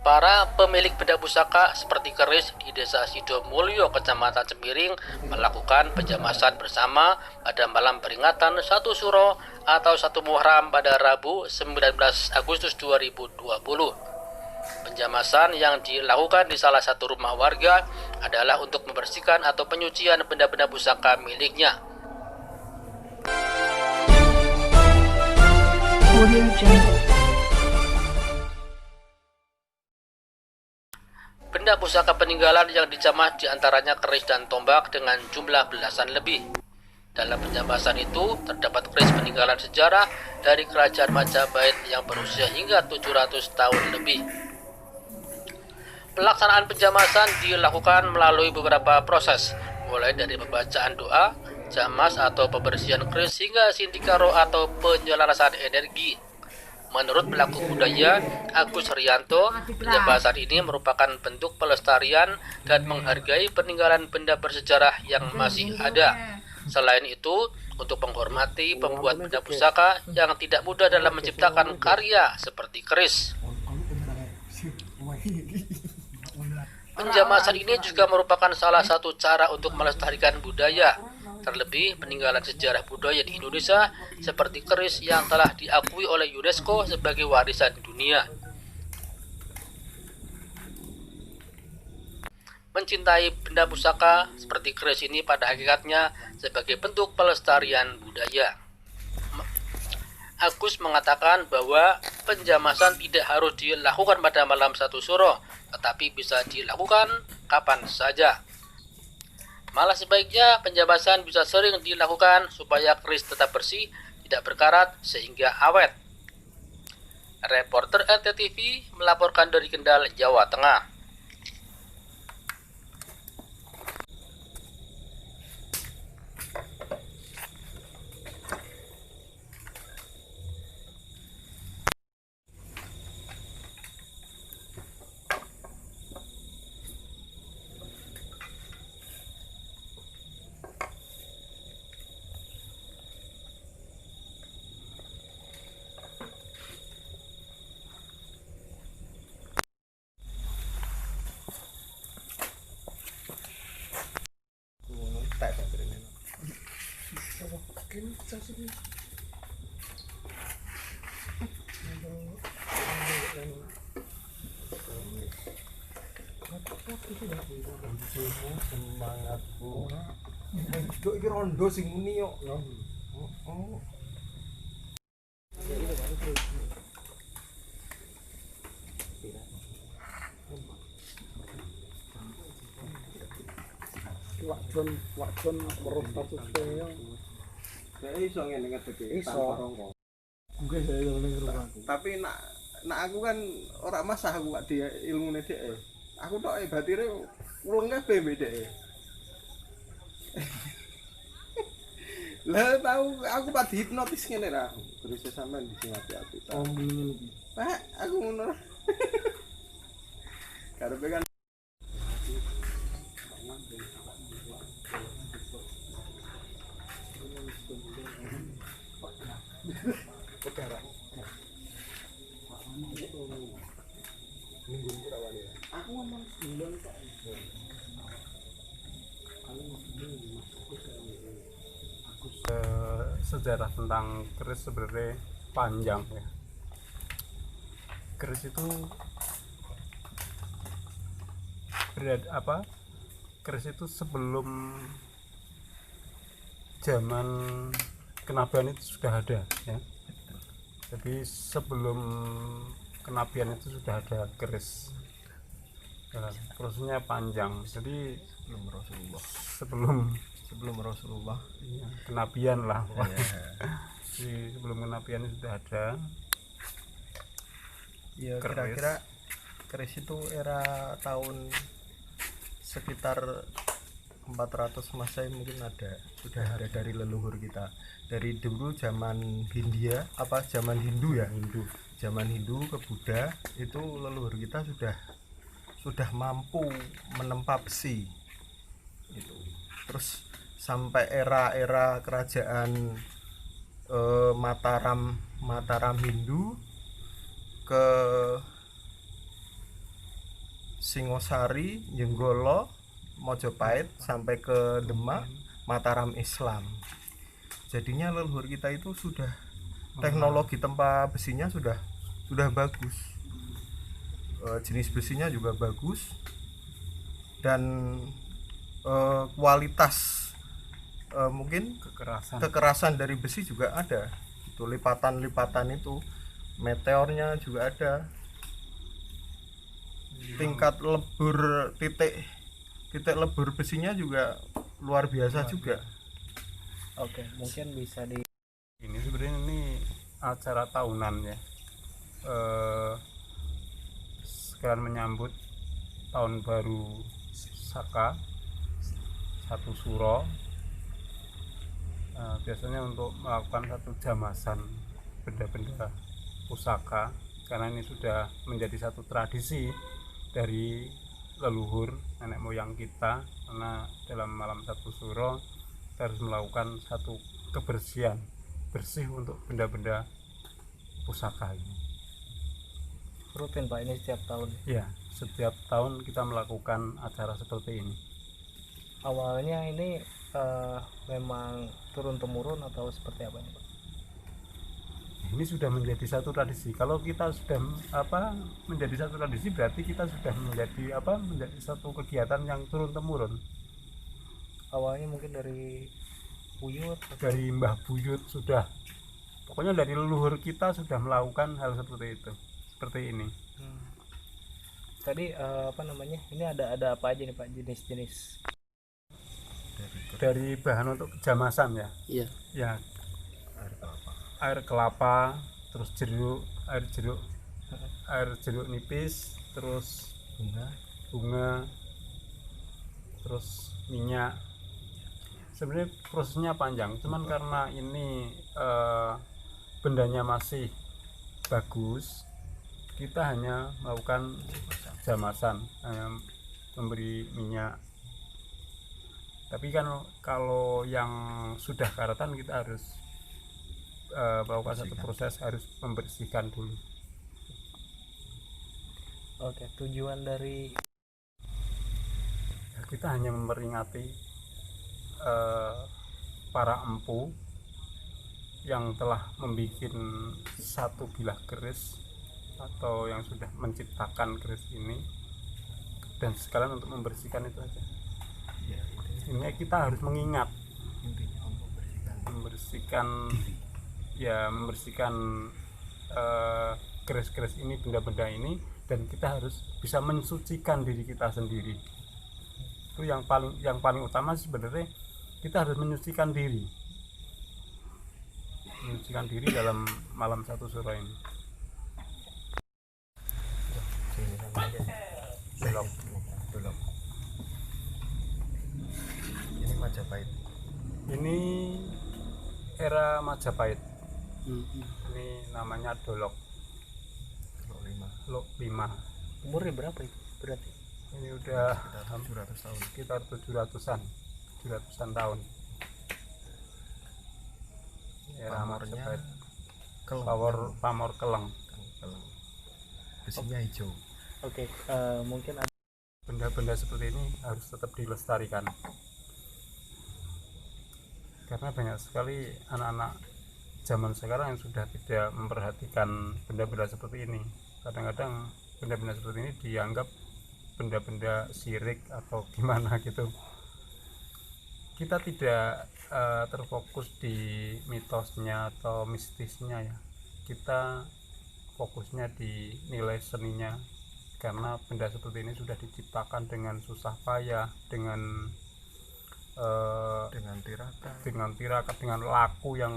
Para pemilik benda pusaka seperti keris di Desa Sidomulyo, Kecamatan Cemiring melakukan penjamasan bersama pada malam peringatan 1 Suro atau 1 Muharram pada Rabu 19 Agustus 2020. Penjamasan yang dilakukan di salah satu rumah warga adalah untuk membersihkan atau penyucian benda-benda pusaka miliknya. Benda pusaka peninggalan yang dijamah diantaranya keris dan tombak dengan jumlah belasan lebih. Dalam penjamasan itu terdapat keris peninggalan sejarah dari Kerajaan Majapahit yang berusia hingga 700 tahun lebih. Pelaksanaan penjamasan dilakukan melalui beberapa proses, mulai dari pembacaan doa, jamas atau pembersihan keris hingga sindikaro atau penyelarasan energi. Menurut pelaku budaya Agus Rianto, penjamasan ini merupakan bentuk pelestarian dan menghargai peninggalan benda bersejarah yang masih ada. Selain itu, untuk menghormati pembuat benda pusaka yang tidak mudah dalam menciptakan karya seperti keris. Penjamasan ini juga merupakan salah satu cara untuk melestarikan budaya, terlebih peninggalan sejarah budaya di Indonesia seperti keris yang telah diakui oleh UNESCO sebagai warisan dunia. Mencintai benda pusaka seperti keris ini pada hakikatnya sebagai bentuk pelestarian budaya. Agus mengatakan bahwa penjamasan tidak harus dilakukan pada malam 1 Suro, tetapi bisa dilakukan kapan saja. Malah sebaiknya penjamasan bisa sering dilakukan supaya keris tetap bersih, tidak berkarat, sehingga awet. Reporter RTTV melaporkan dari Kendal, Jawa Tengah. Semangatku. Nduk iki rondo sing muni yo. Wakjon weruh status yo. Kayak iso ngene ngedeke tanpa rongko. Nggih saya ning rumah. Tapi nak aku kan ora masah aku gak dia ilmune dhek. Aku tok batire ulung kabeh mbek dhek. Lah tahu aku pak dihipnotis ngene ra. Terus sampean di sing ati-ati. Oh ngene iki. Pak, aku ngono. Karepe kan aku ngomong sebelum kok. Sejarah tentang keris sebenarnya panjang ya. Keris itu keris itu sebelum zaman kenabian itu sudah ada ya. Jadi sebelum kenabian itu sudah ada keris. Prosesnya panjang. Jadi sebelum Rasulullah ya, kenabian lah ya. Jadi sebelum kenabian itu sudah ada ya, kira-kira keris itu era tahun sekitar 400 Masehi mungkin sudah ada dari leluhur kita. Dari dulu zaman zaman Hindu ya, zaman Hindu ke Buddha itu leluhur kita sudah mampu menempa besi itu. Terus sampai era kerajaan Mataram Hindu ke Singosari, Jenggolo, Mojopahit sampai ke Demak, Mataram Islam. Jadinya leluhur kita itu sudah teknologi tempa besinya sudah bagus. Jenis besinya juga bagus dan kualitas mungkin kekerasan dari besi juga ada. Itu lipatan itu meteornya juga ada. Tingkat lebur titik lebur besinya juga luar biasa juga. Oke, mungkin bisa di ini sebenarnya ini acara tahunan ya, sekalian menyambut tahun baru Saka 1 Suro. Biasanya untuk melakukan satu jamasan benda-benda pusaka, karena ini sudah menjadi satu tradisi dari leluhur nenek moyang kita, karena dalam malam 1 Suro kita harus melakukan satu kebersihan bersih untuk benda-benda pusaka ini. rutin Pak ini setiap tahun. Ya, setiap tahun kita melakukan acara seperti ini. Awalnya ini memang turun temurun atau seperti apa nih Pak? Ini sudah menjadi satu tradisi. Kalau kita sudah menjadi satu tradisi, berarti kita sudah menjadi satu kegiatan yang turun temurun. Awalnya mungkin dari buyut Dari Mbah Buyut sudah, pokoknya dari leluhur kita sudah melakukan hal seperti itu, seperti ini. Tadi ini ada apa aja nih Pak jenis-jenis? Dari bahan untuk jamasan ya. Iya. Ya, air kelapa, terus air jeruk nipis, terus bunga, terus minyak. Sebenarnya prosesnya panjang, cuman karena ini bendanya masih bagus, kita hanya melakukan jamasan, memberi minyak. Tapi kan kalau yang sudah karatan kita harus melakukan satu proses, harus membersihkan dulu. Oke, tujuan dari Kita hanya memperingati para empu yang telah membuat satu bilah keris atau yang sudah menciptakan keris ini, dan sekalian untuk membersihkan itu aja. Ini kita harus mengingat, membersihkan keris-keris ini, benda-benda ini, dan kita harus bisa mensucikan diri kita sendiri. Itu yang paling utama sebenarnya. Kita harus menyucikan diri dalam malam 1 Suro ini. Dolok. Ini Majapahit. Ini era Majapahit. Ini namanya Dolok 5. umurnya berapa itu berarti? Ini udah 700 tahun. sekitar 700-an tahun. Era Majapahit. Pamor Keleng. Besinya hijau. Oke, mungkin ada Benda-benda seperti ini harus tetap dilestarikan, karena banyak sekali anak-anak zaman sekarang yang sudah tidak memperhatikan benda-benda seperti ini. Kadang-kadang benda-benda seperti ini dianggap benda-benda syirik atau gimana gitu. Kita tidak terfokus di mitosnya atau mistisnya ya, kita fokusnya di nilai seninya, karena benda seperti ini sudah diciptakan dengan susah payah, dengan tirakat, dengan laku yang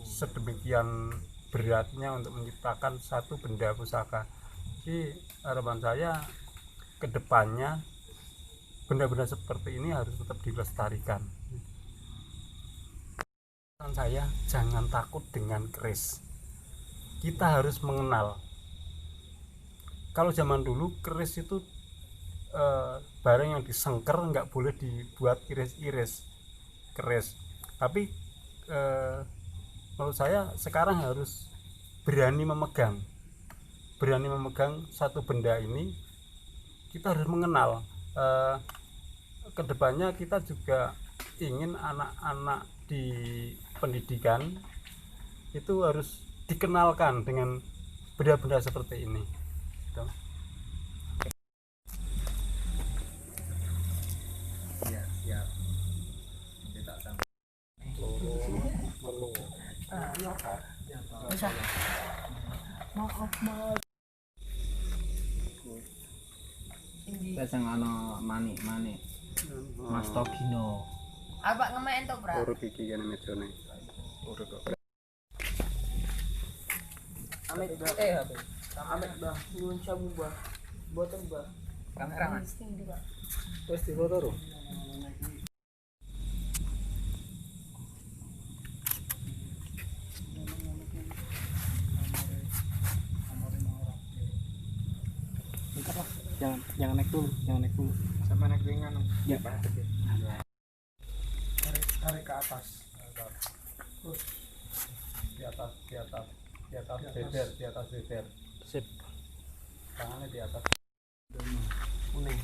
sedemikian beratnya untuk menciptakan satu benda pusaka. Jadi harapan saya ke depannya benda-benda seperti ini harus tetap dilestarikan. Saya jangan takut dengan keris. Kita harus mengenal. Kalau zaman dulu keris itu barang yang disengker, nggak boleh dibuat iris-iris keris. Tapi menurut saya sekarang harus berani memegang satu benda ini kita harus mengenal kedepannya kita juga ingin anak-anak di pendidikan itu harus dikenalkan dengan benda-benda seperti ini gitu. Sing ana manik-manik. Mas Togino. Apa ngemen to, Bro? Urut iki kene mejane. Urut kok. Amit HP. Amit bah, nyuwun sabu bah. Boten bah. Kamera Mas. Wis difoto ro. Jangan naik dulu, Sama naik ringan. Ya. Tarik ke atas. Terus di atas beder. Sip. Tangannya di atas. Kuning.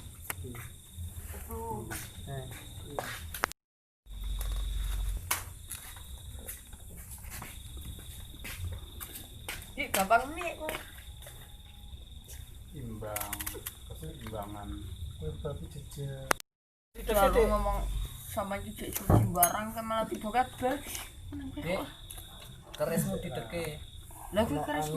Ih, gampang nih kok. Keseimbangan. Kalau ngomong sama cucu sembarang kan malah tiba kabeh. Dek. Kerismu dideke. Lah kuwi keras.